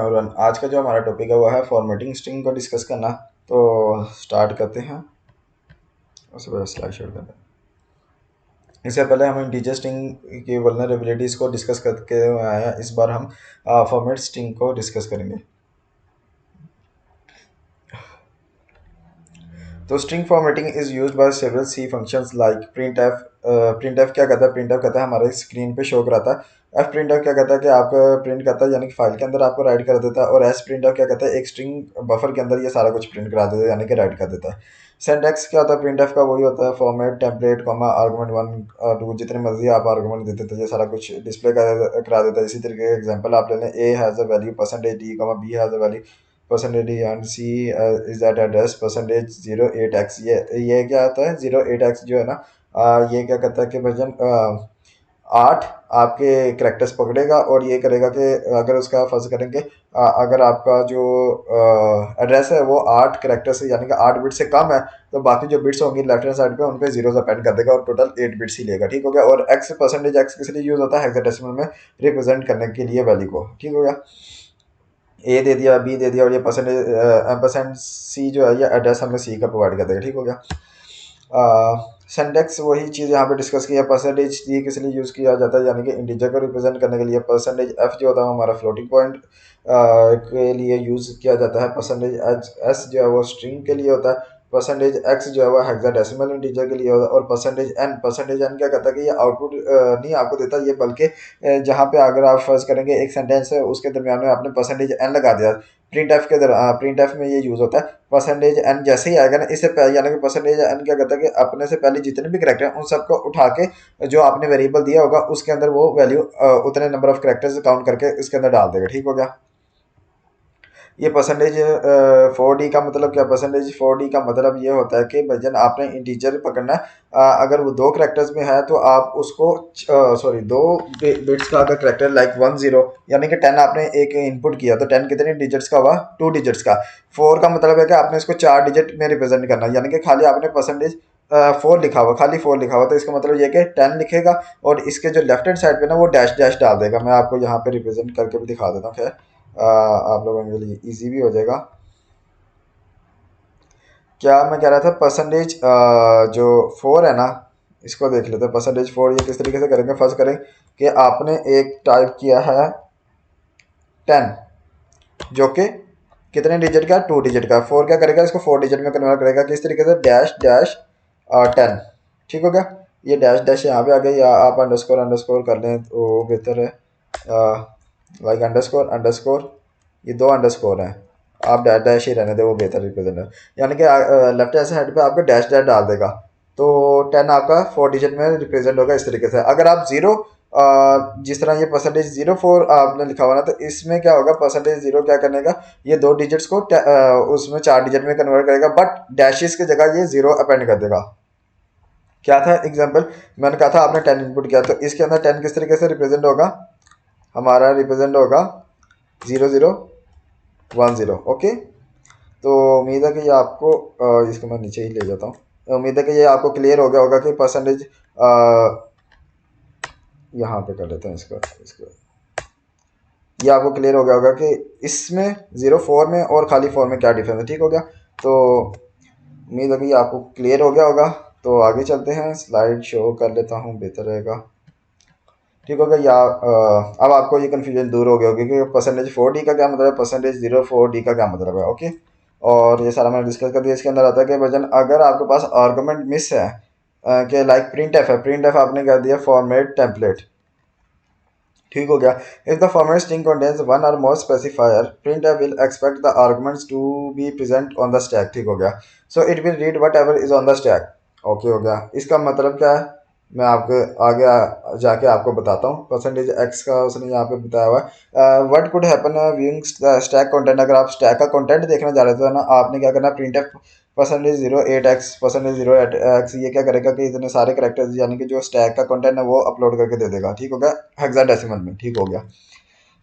और आज का जो हमारा टॉपिक है वो है फॉर्मेटिंग स्ट्रिंग को डिस्कस करना। तो स्टार्ट करते हैं। उसके बाद स्लाइड शेयर करते हैं। इससे पहले हम इंटीजर स्ट्रिंग की वल्नरेबिलिटीज़ को डिस्कस करके आए हैं। इस बार हम फॉर्मेट स्ट्रिंग को डिस्कस करेंगे। तो string formatting is used by several C functions like printf. Printf क्या कहता है? प्रिंट एफ कहता है हमारे स्क्रीन पे शो कराता है। एफ प्रिंट एफ क्या कहता है कि आप प्रिंट करता है यानी कि फाइल के अंदर आपको राइट कर देता है। और एस प्रिंट एफ क्या कहता है? एक स्ट्रिंग बफर के अंदर ये सारा कुछ प्रिंट करा देता है यानी कि राइट कर देता है। सिंटैक्स क्या होता है प्रिंट एफ का? वही होता है format template comma argument one two, जितने मर्जी आप आर्गुमेंट दे देते हैं ये सारा कुछ डिस्प्ले करा देता है। इसी तरीके का एग्जांपल आप ले लें, A has a value percentage D comma B has a value percentage and C is that address percentage 08x। ये क्या होता है? 08x जो है ना, ये क्या कहता है कि वर्जन 8 आपके करेक्टर्स पकड़ेगा और ये करेगा कि अगर उसका फर्ज करेंगे अगर आपका जो एड्रेस है वो 8 करेक्टर से यानी कि 8 बिट से कम है, तो बाकी जो बिट्स होंगी लेफ्ट हैंड साइड पे उन पे जीरो अपेंड कर देगा और टोटल 8 बिट्स ही लेगा। ठीक हो गया। और एक्स परसेंटेज एक्स किस लिए यूज होता है? हेक्साडेसिमल में रिप्रेजेंट करने के लिए वैल्यू को। ठीक हो गया। ए दे दिया, बी दे दिया, और ये परसेंटेज एम्परसेंड सी जो है ये एड्रेस हमें सी का प्रोवाइड कर देगा। ठीक हो गया। सिंटैक्स वही चीज़ यहाँ पे डिस्कस किया। परसेंटेज डी किस लिए यूज़ किया जाता है यानी कि इंटीजर को रिप्रेजेंट करने के लिए। परसेंटेज एफ जो होता है हमारा फ्लोटिंग पॉइंट के लिए यूज़ किया जाता है। परसेंटेज एच एस जो है वो स्ट्रिंग के लिए होता है। परसेंटेज एक्स जो है वो हेक्साडेसिमल इंटीजर के लिए होता है। और परसेंटेज एन क्या कहता है कि ये आउटपुट नहीं आपको देता ये, बल्कि जहाँ पे अगर आप फर्ज करेंगे एक सेंटेंस है उसके दरमियान में आपने परसेंटेज एन लगा दिया। प्रिंट एफ में ये यूज़ होता है। परसेंटेज एन जैसे ही आएगा ना, इससे पहले यानी कि परसेंटेज एन क्या कहता है कि अपने से पहले जितने भी करेक्टर हैं उन सबको उठा के जो आपने वेरिएबल दिया होगा उसके अंदर वो वैल्यू उतने नंबर ऑफ करेक्टर्स काउंट करके इसके अंदर डाल देगा। ठीक हो गया। ये परसेंटेज 4D का मतलब क्या? परसेंटेज 4D का मतलब ये होता है कि भजन आपने इंटीजर पकड़ना है। अगर वो दो करेक्टर्स में है तो आप उसको सॉरी दो बिट्स का अगर करेक्टर लाइक 10 यानी कि 10 आपने एक इनपुट किया तो 10 कितने डिजिट्स का हुआ? 2 डिजिट्स का। 4 का मतलब है कि आपने इसको 4 डिजिट में रिप्रेजेंट करना यानी कि खाली आपने परसेंटेज 4 लिखा हुआ, खाली 4 लिखा हुआ, तो इसका मतलब ये कि 10 लिखेगा और इसके जो लेफ्ट हैंड साइड पे ना वो डैश डैश डाल देगा। मैं आपको यहाँ पे रिप्रेजेंट करके भी दिखा देता हूँ। खैर आप लोगों के लिए इजी भी हो जाएगा। क्या मैं कह रहा था? परसेंटेज जो 4 है ना, इसको देख लेते हैं। परसेंटेज 4 ये किस तरीके से करेंगे? फर्स्ट करें कि आपने एक टाइप किया है 10 जो कि कितने डिजिट का? 2 डिजिट का। 4 क्या करेगा? इसको 4 डिजिट में कन्वर्ट करेगा किस तरीके से? Dash dash 10। ठीक हो गया। ये डैश डैश यहाँ पे आ गया, या आप अंडरस्कोर अंडरस्कोर कर लें तो बेहतर है। लाइक अंडरस्कोर अंडरस्कोर, ये दो अंडरस्कोर हैं, आप डैश डैश ही रहने दे, वो बेहतर रिप्रेजेंट है। यानी कि लेफ्ट हैंड साइड पे आपको डैश डैश डाल देगा तो 10 आपका 4 डिजिट में रिप्रेजेंट होगा इस तरीके से। अगर आप जीरो जिस तरह ये परसेंटेज 04 आपने लिखा हुआ ना, तो इसमें क्या होगा? परसेंटेज 0 क्या करने का? ये दो डिजिट्स को उसमें 4 डिजिट में कन्वर्ट करेगा, बट डैशेस की जगह ये 0 अपेंड कर देगा। क्या था एग्जाम्पल? मैंने कहा था आपने 10 इनपुट किया तो इसके अंदर 10 किस तरीके से रिप्रेजेंट होगा? हमारा रिप्रेजेंट होगा 0010। ओके। तो उम्मीद है कि ये आपको इसको मैं नीचे ही ले जाता हूँ। उम्मीद है कि ये आपको क्लियर हो गया होगा कि परसेंटेज यहाँ पे कर लेते हैं इसको इसको ये आपको क्लियर हो गया होगा कि इसमें 04 में और खाली 4 में क्या डिफरेंस है। ठीक हो गया। तो उम्मीद है कि ये आपको क्लियर हो गया होगा। तो आगे चलते हैं, स्लाइड शो कर लेता हूँ, बेहतर रहेगा। ठीक हो गया। या अब आपको ये कन्फ्यूजन दूर हो गया होगी कि परसेंटेज 4D का क्या मतलब है, परसेंटेज 04D का क्या मतलब है। ओके। और ये सारा मैंने डिस्कस कर दिया। इसके अंदर आता है कि वजन अगर आपके पास आर्गुमेंट मिस है कि लाइक प्रिंट एफ है, प्रिंट एफ आपने कर दिया फॉर्मेट टेम्पलेट। ठीक हो गया। If the format string contains one or more specifier, printf will expect the arguments to be present on the stack. ठीक हो गया। So it will read whatever is on the stack. Okay हो गया। इसका मतलब क्या है मैं आपको आगे जाके आपको बताता हूँ। परसेंटेज एक्स का उसने यहाँ पे बताया हुआ है। What could happen viewing stack content. अगर आप स्टैक का कंटेंट देखना चाह रहे थे ना, आपने क्या करना? Print F percentage 08x percentage 0x ये क्या करेगा कि इतने सारे करेक्टर्स यानी कि जो स्टैक का कंटेंट है वो अपलोड करके दे देगा। ठीक हो गया। हेक्साडेसिमल में। ठीक हो गया।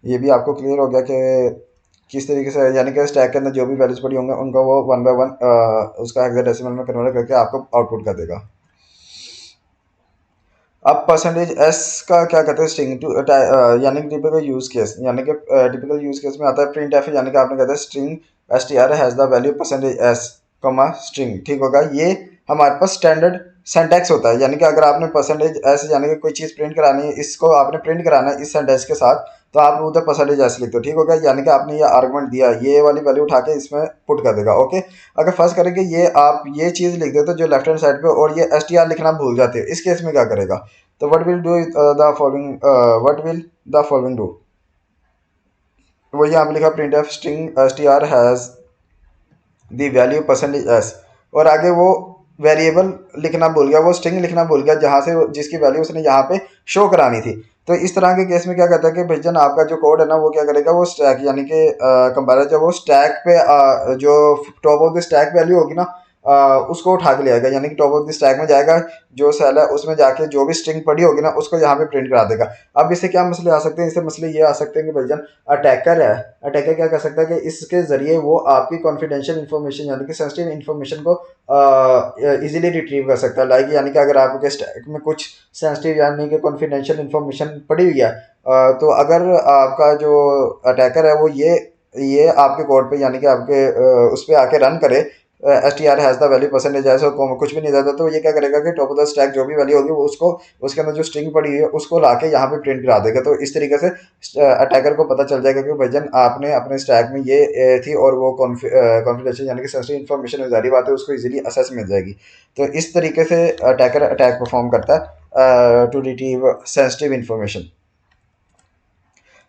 ये भी आपको क्लियर हो गया कि किस तरीके से यानी कि स्टैक के अंदर जो भी वैल्यूज पड़ी होंगे उनका वो वन बाय वन उसका हेक्साडेसिमल में कन्वर्ट करके आपको आउटपुट कर देगा। अब परसेंटेज एस का क्या कहते हैं, स्ट्रिंग टू यानी कि टिपिकल यूज केस, यानी कि टिपिकल यूज केस में आता है प्रिंट एफ, यानी कि आपने कहते हैं string S T R has the value percentage S comma string, ठीक होगा। ये हमारे पास स्टैंडर्ड सेंटेक्स होता है, यानी कि अगर आपने परसेंटेज एस यानी कि कोई चीज़ प्रिंट करानी है, इसको आपने प्रिंट कराना है इस सेंटेक्स के साथ, तो आप उधर परसेंटेज एस लिख दो, ठीक होगा। यानी कि आपने ये आर्गुमेंट दिया, ये वाली वैल्यू उठा के इसमें पुट कर देगा, ओके। अगर फर्स्ट करेंगे ये आप ये चीज़ लिख देते हो जो लेफ्ट हैंड साइड पे, और ये एस टी आर लिखना भूल जाते हो, इस केस में क्या करेगा, तो what will do the following, what will the following do, वो यहाँ पे लिखा print F string S T R has the value percentage S, और आगे वो वेरिएबल लिखना भूल गया, वो स्ट्रिंग लिखना भूल गया जहाँ से जिसकी वैल्यू उसने यहाँ पे शो करानी थी। तो इस तरह के केस में क्या कहता है कि भैया आपका जो कोड है ना वो क्या करेगा, वो स्टैक यानी कि कंपेरेटिव जब वो स्टैक पे जो top of the stack value होगी ना, उसको उठा के ले आएगा, यानी कि टॉप ऑफ द स्टैक में जाएगा, जो सेल है उसमें जाके जो भी स्ट्रिंग पड़ी होगी ना उसको यहाँ पे प्रिंट करा देगा। अब इससे क्या मसले आ सकते हैं, इससे मसले ये आ सकते हैं कि भाईजान अटैकर है, अटैकर क्या कर सकता है कि इसके जरिए वो आपकी कॉन्फिडेंशियल इन्फॉर्मेशन यानी कि सेंसिटिव इन्फॉर्मेशन को इजीली रिट्रीव कर सकता है। लाइक यानी कि अगर आपके स्टैक में कुछ सेंसिटिव यानी कि कॉन्फिडेंशियल इन्फॉर्मेशन पड़ी हुई है, तो अगर आपका जो अटैकर है वो ये आपके कोड पे यानी कि आपके उस पर आके रन करे, S T R has the value percentage ऐसा कुछ भी नहीं देता, तो ये क्या करेगा कि टॉप ऑफ द स्टैक जो भी वैल्यू होगी वो उसको उसके अंदर जो स्ट्रिंग पड़ी हुई है उसको लाके यहाँ पे प्रिंट करा देगा। तो इस तरीके से अटैकर को पता चल जाएगा कि भाईजान आपने अपने स्टैक में ये थी, और वो कॉन्फिडेंशियल यानी कि सेंसिटिव इन्फॉर्मेशन जारी बात है उसको इजीली असेस मिल जाएगी। तो इस तरीके से अटैकर अटैक परफॉर्म करता है टू रिट्रीव सेंसिटिव इन्फॉर्मेशन।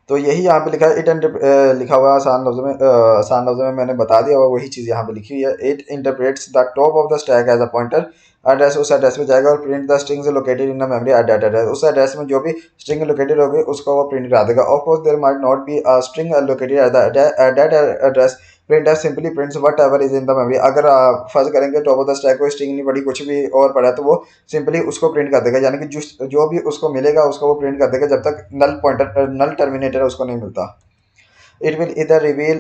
तो यही यहाँ पे लिखा है, लिखा हुआ है आसान लफ्ज़ों में, आसान लफ्ज़ों में मैंने बता दिया, और वही चीज़ यहाँ पे लिखी हुई है। It interprets the top of the stack as a pointer address, उस एड्रेस में जाएगा और print the strings located in the memory at that address, उस एड्रेस में जो भी स्ट्रिंग लोकेटेड होगी उसको वो प्रिंट करा देगा। Of course there might not be a string located at that address, print simply prints whatever is in the memory. अगर आप फर्ज करेंगे टॉप ऑफ द स्टैक कोई स्ट्रिंग नहीं पड़ी, कुछ भी और पड़ा है, तो वो सिंपली उसको प्रिंट कर देगा, यानी कि जो भी उसको मिलेगा उसको वो प्रिंट कर देगा जब तक नल टर्मिनेटर उसको नहीं मिलता। It will either reveal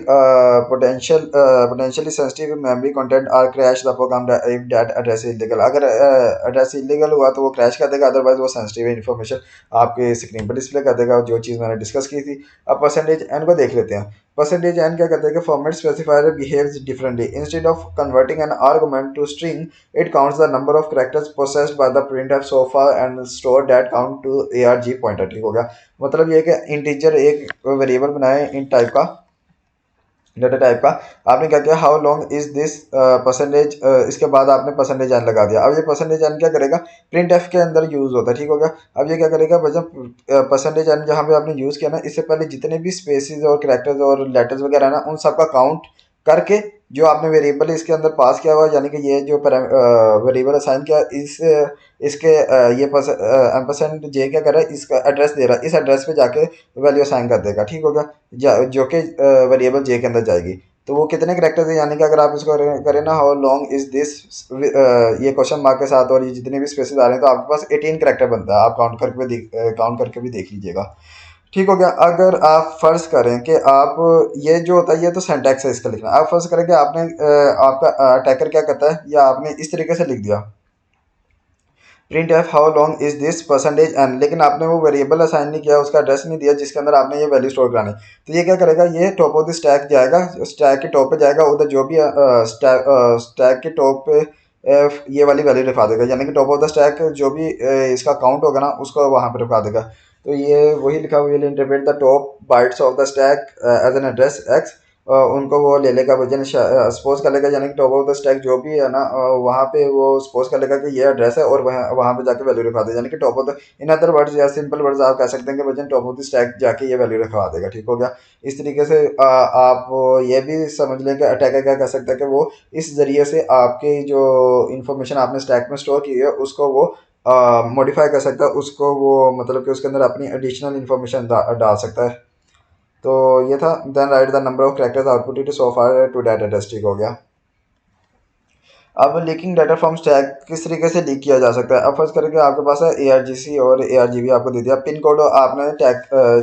potentially sensitive memory content or crash the program if that address is illegal। अगर एड्रेस इलीगल हुआ तो वो क्रैश कर देगा, अदरवाइज वो सेंसिटिव इन्फॉर्मेशन आपके स्क्रीन पर डिस्प्ले कर देगा, जो चीज़ मैंने डिस्कस की थी। अब परसेंटेज एन को देख लेते हैं। परसेंटेज एन क्या कहते हैं कि format specifier behaves differently, instead of converting an argument to string it counts the number of characters processed by the printf so far and store that count to ARG pointer, ठीक हो गया। मतलब ये कि इंटीजर एक variable बनाए इन type का, data type का, आपने क्या किया, how long is this percentage, इसके बाद आपने परसेंटेज एन लगा दिया। अब ये परसेंटेज एन क्या करेगा, प्रिंट एफ के अंदर यूज होता है, ठीक हो गया। अब ये क्या करेगा, जब परसेंटेज एन जहाँ पे आपने यूज किया ना, इससे पहले जितने भी स्पेसिस और कैरेक्टर्स और लेटर्स वगैरह है ना, उन सबका काउंट करके जो आपने वेरिएबल इसके अंदर पास किया हुआ, यानी कि ये जो वेरिएबल असाइन किया, इसके ये एम्परसेंड जे क्या कर रहा है, इसका एड्रेस दे रहा है, इस एड्रेस पे जाके वैल्यू असाइन कर देगा, ठीक हो गया, जो कि वेरिएबल जे के अंदर जाएगी। तो वो कितने करेक्टर्स है, यानी कि अगर आप इसको करें ना, हाउ लॉन्ग इज दिस, ये क्वेश्चन मार्क के साथ और ये जितने भी स्पेसेस आ रहे हैं, तो आपके पास 18 करेक्टर बनता है। आप काउंट करके भी देख लीजिएगा, ठीक हो गया। अगर आप फर्ज करें कि आप ये जो होता है ये तो सिंटैक्स है इसका लिखना, आप फर्ज करें कि आपने आपका अटैकर क्या करता है, या आपने इस तरीके से लिख दिया printf how long is this percentage N, लेकिन आपने वो वेरिएबल असाइन नहीं किया, उसका एड्रेस नहीं दिया जिसके अंदर आपने ये वैल्यू स्टोर करानी। तो ये क्या करेगा, ये टॉप ऑफ द स्टैक जाएगा, स्टैक के टॉप पे जाएगा, उधर जो भी स्टैक के टॉप पे ये वाली वैल्यू लिखा देगा, यानी कि टॉप ऑफ द स्टैक जो भी इसका काउंट होगा ना उसको वहाँ पे लिखा देगा। तो ये वही लिखा हुआ, है interpret the top bytes of the stack as an address X, उनको वो ले लेगा वजन, सपोज कर लेगा, यानी कि टॉप ऑफ द स्टैक जो भी है ना, वहाँ पे वो सपोज कर लेगा कि ये एड्रेस है, और वहाँ वहाँ पे जाके वैल्यू लिखवा देगा, यानी कि top of the, in other words या सिंपल वर्ड्स आप कह सकते हैं कि वजन टॉप ऑफ द स्टैक जाके ये वैल्यू लिखवा देगा, ठीक हो गया। इस तरीके से आप ये भी समझ लें कि अटैकर क्या कर सकता है कि वो इस जरिए से आपकी जो इन्फॉर्मेशन आपने स्टैक में स्टोर की है उसको वो मॉडिफाई कर सकता है, उसको वो मतलब कि उसके अंदर अपनी एडिशनल इन्फॉर्मेशन डाल सकता है। तो ये था, then write the number of characters output it so far to data test, ठीक हो गया। अब लीकिंग डाटा फ्रॉम स्टैक किस तरीके से लीक किया जा सकता है। अब फर्स्ट करके आपके पास है ARGC और ARGB आपको दे दिया, पिन कोड आपने टैग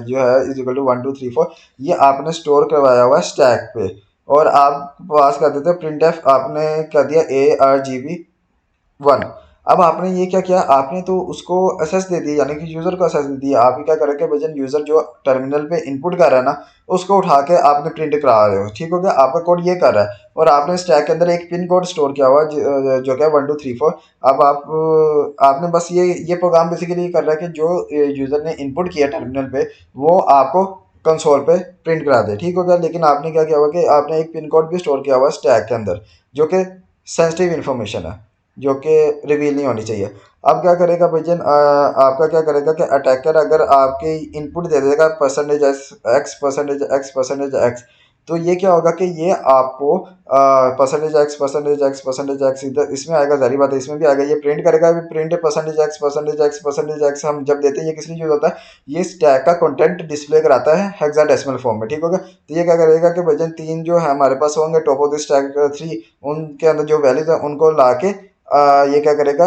जो है इज इक्वल टू 1234, ये आपने स्टोर करवाया हुआ है स्टैक पे, और आप पास कर देते हैं प्रिंट एफ, आपने कर दिया ARGB 1। अब आपने ये क्या किया, आपने तो उसको एसेस दे दी, यानी कि यूज़र को एसेस दे दिया। आप क्या करोगे भजन, यूज़र जो टर्मिनल पे इनपुट कर रहा है ना, उसको उठा के आपने प्रिंट करा रहे हो, ठीक हो गया। आपका कोड ये कर रहा है और आपने स्टैक के अंदर एक पिन कोड स्टोर किया हुआ जो क्या 1234। अब आपने बस ये प्रोग्राम बेसिकली कर रहा है कि जो यूज़र ने इनपुट किया टर्मिनल पे, वो आपको कंसोल पे प्रिंट करा दे, ठीक हो गया। लेकिन आपने क्या किया हुआ कि आपने एक पिन कोड भी स्टोर किया हुआ स्टैक के अंदर, जो कि सेंसिटिव इन्फॉर्मेशन है, जो कि रिवील नहीं होनी चाहिए। अब क्या करेगा भजन, आपका क्या करेगा कि अटैकर अगर आपके इनपुट दे देगा percentage x percentage x percentage x, तो ये क्या होगा कि ये आपको percentage x percentage x percentage x इधर इसमें आएगा, जारी बात है इसमें भी आएगा, ये प्रिंट करेगा भी print percentage x percentage x percentage x. हम जब देते हैं ये किस लिए यूज होता है, ये स्टैक का कंटेंट डिस्प्ले कराता है हेक्साडेसिमल फॉर्म में, ठीक होगा। तो ये क्या करेगा कि भजन तीन जो है हमारे पास होंगे top of the stack three, उनके अंदर जो वैल्यूज है उनको ला के ये क्या करेगा,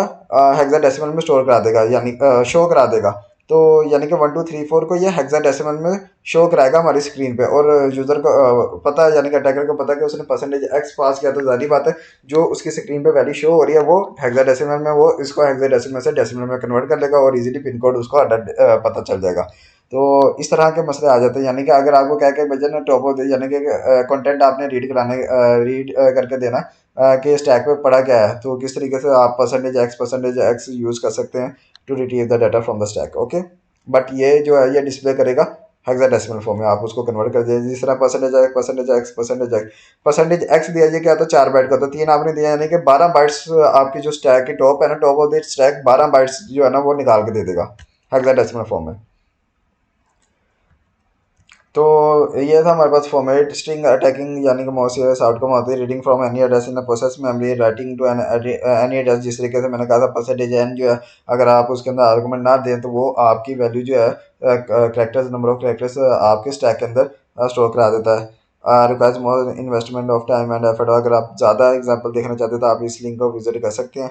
हेक्साडेसिमल में स्टोर करा देगा, यानी शो करा देगा। तो यानी कि 1234 को ये हेक्साडेसिमल में शो कराएगा हमारी स्क्रीन पे, और यूज़र को पता है, यानी कि अटैकर को पता है कि उसने परसेंटेज एक्स पास किया, तो जारी बात है जो उसकी स्क्रीन पे वैल्यू शो हो रही है वो हेक्साडेसिमल में, वो इसको हेक्साडेसिमल से डेसिमल में कन्वर्ट कर लेगा और इजीली पिन कोड उसको पता चल जाएगा। तो इस तरह के मसले आ जाते हैं, यानी कि अगर आपको क्या क्या बजन टॉप ऑफ यानी कि कंटेंट आपने रीड करके देना कि स्टैक पे पड़ा क्या है, तो किस तरीके से आप परसेंटेज एक्स यूज़ कर सकते हैं to retrieve the data from the stack, okay. But ये जो है ये डिस्प्ले करेगा हेक्साडेसिमल फॉर्म में, आप उसको कन्वर्ट कर दीजिए जिस तरह परसेंटेज एक्स दिया, ये क्या था 4 बाइट का, तो तीन आपने दिया, यानी कि 12 बाइट्स आपकी जो स्टैक की टॉप है ना, top of the stack 12 bytes जो है ना वो निकाल के दे देगा हेक्साडेसिमल फॉर्म में। तो ये था हमारे पास फॉर्मेट स्ट्रिंग अटैकिंग, यानी कि मोस्ट आउटकम होती है reading from any address in process memory, writing to any address, जिस तरीके से मैंने कहा था परसेंटेज एन जो है, अगर आप उसके अंदर आर्गूमेंट ना दें तो वो आपकी वैल्यू जो है करेक्टर्स, नंबर ऑफ करेक्टर्स आपके स्टैक के अंदर स्टोर करा देता है। Requires more investment of time and effort, अगर आप ज़्यादा एग्जांपल देखना चाहते हैं तो आप इस लिंक को विजिट कर सकते हैं।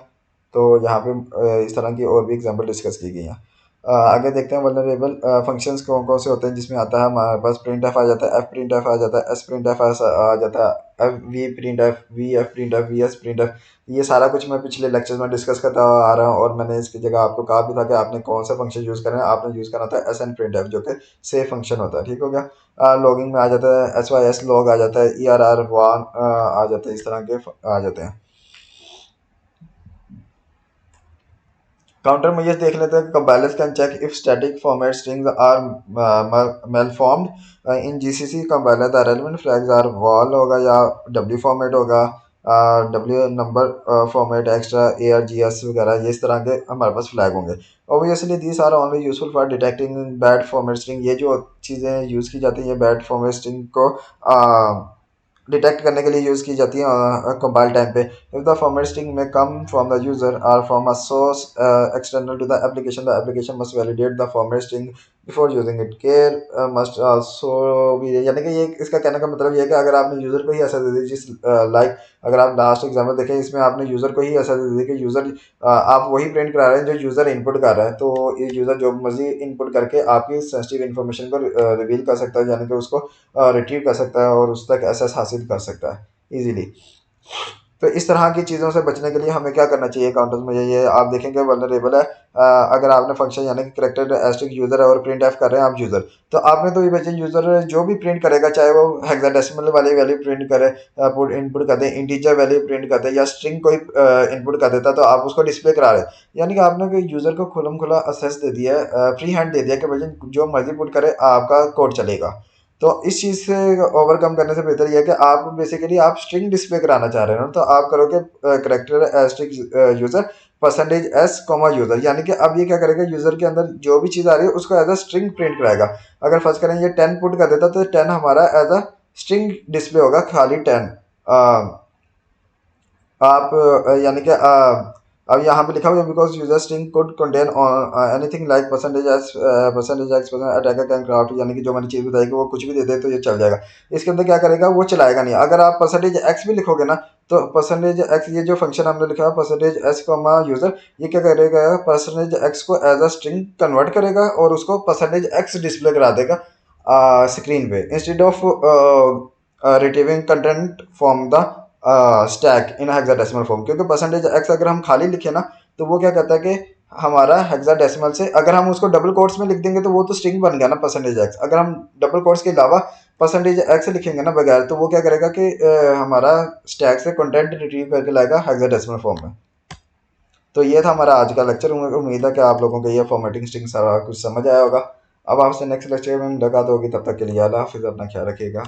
तो यहाँ पे इस तरह की और भी एग्जांपल डिस्कस की गई हैं। आगे देखते हैं वल्नरेबल फंक्शंस कौन कौन से होते हैं, जिसमें आता है हमारे पास प्रिंट एफ आ जाता है, एफ प्रिंट एफ आ जाता है, एस प्रिंट एफ आ जाता है, F V printf, V F printf, V S printf. ये सारा कुछ मैं पिछले लेक्चर्स में डिस्कस करता आ रहा हूँ, और मैंने इसकी जगह आपको कहा भी था कि आपने कौन सा फंक्शन यूज़ करना है, आपने यूज़ करना था एस एन प्रिंट एफ, जो कि सेव फंक्शन होता है, ठीक हो गया। लॉगिंग में आ जाता है एस वाई एस लॉग आ जाता है, ई आर आर वन आ जाता है, इस तरह के आ जाते हैं। काउंटर मेजर्स देख लेते हैं। Compilers can check if static format strings are malformed in GCC compiler, the relevant flags are wall होगा या डब्ल्यू फॉर्मेट होगा, W number format extra A R G S वगैरह, ये इस तरह के हमारे पास फ्लैग होंगे। Obviously these are only useful for detecting bad format string, ये जो चीज़ें यूज़ की जाती हैं ये बैड फॉर्मेट स्ट्रिंग को डिटेक्ट करने के लिए यूज़ की जाती है कंपाइल टाइम पे। इफ द फॉर्मेट स्ट्रिंग में कम फ्रॉम द यूजर और from a source external to the application must validate the format string before using it, care must also भी, यानी कि ये इसका कहने का मतलब ये है कि अगर आपने यूज़र को ही ऐसा दे दी, जिस लाइक अगर आप लास्ट एग्जाम्पल देखें इसमें आपने यूज़र को ही ऐसा दे दी कि यूज़र आप वही प्रिंट करा रहे हैं जो यूज़र इनपुट कर रहा है, तो ये यूज़र जो मर्जी इनपुट करके आपकी सेंसिटिव इन्फॉर्मेशन को रिवील कर सकता है, यानी कि उसको रिट्रीव कर सकता है और उस तक एसेस हासिल कर सकता है इजीली। तो इस तरह की चीज़ों से बचने के लिए हमें क्या करना चाहिए काउंटर्स में, ये आप देखेंगे वल्नरेबल है। अगर आपने फंक्शन यानी कि करेक्टर एस्ट्रिक यूज़र है और प्रिंट एफ कर रहे हैं आप यूज़र, तो आपने तो ये बच्चे यूज़र जो भी प्रिंट करेगा, चाहे वो हेक्साडेसिमल वाली वैल्यू प्रिंट करे, इनपुट कर दे, इंटीजर वैल्यू प्रिंट कर दे, या स्ट्रिंग कोई इनपुट कर देता, तो आप उसको डिस्प्ले करा रहे हैं। यानी कि आपने कोई यूज़र को खुलम खुला असेस दे दिया है, फ्री हैंड दे दिया कि भाई जो मर्जी पुट करे आपका कोड चलेगा। तो इस चीज़ से ओवरकम करने से बेहतर ये है कि आप बेसिकली आप स्ट्रिंग डिस्प्ले कराना चाह रहे हो, तो आप करोगे character asterisk user percentage S comma user, यानी कि अब ये क्या करेगा, यूज़र के अंदर जो भी चीज़ आ रही है उसको एज अ स्ट्रिंग प्रिंट कराएगा। अगर फर्स्ट करें ये 10 पुट कर देता तो 10 हमारा एज अ स्ट्रिंग डिस्प्ले होगा, खाली 10। आप यानी कि अब यहाँ पे लिखा हुआ है because user string could contain anything like percentage x percent attacker can craft, यानी कि जो मैंने चीज़ बताई कि वो कुछ भी दे दे तो ये चल जाएगा। इसके अंदर क्या करेगा, वो चलाएगा नहीं। अगर आप परसेंटेज एक्स भी लिखोगे ना, तो परसेंटेज एक्स ये जो फंक्शन हमने लिखा है परसेंटेज एस कॉमा यूजर, ये क्या करेगा, परसेंटेज एक्स को एज अ स्ट्रिंग कन्वर्ट करेगा और उसको परसेंटेज एक्स डिस्प्ले करा देगा स्क्रीन पे, instead of retrieving content from the stack in hexadecimal form. क्योंकि परसेंटेज एक्स अगर हम खाली लिखे ना, तो वो क्या करता है कि हमारा हेक्साडेसिमल से अगर हम उसको डबल कोट्स में लिख देंगे तो वो तो स्ट्रिंग बन गया ना परसेंटेज एक्स। अगर हम डबल कोट्स के अलावा परसेंटेज एक्स लिखेंगे ना बगैर, तो वो क्या करेगा कि हमारा स्टैक से कंटेंट रिट्रीव करके लाएगा हेक्साडेसिमल फॉर्म में। तो ये था हमारा आज का लेक्चर। उम्मीद है कि आप लोगों को ये फॉर्मेटिंग स्ट्रिंग सारा कुछ समझ आया होगा। अब आपसे नेक्स्ट लेक्चर में मुलाकात होगी, तब तक के लिए अल्लाह हाफिज़, अपना ख्याल रखिएगा।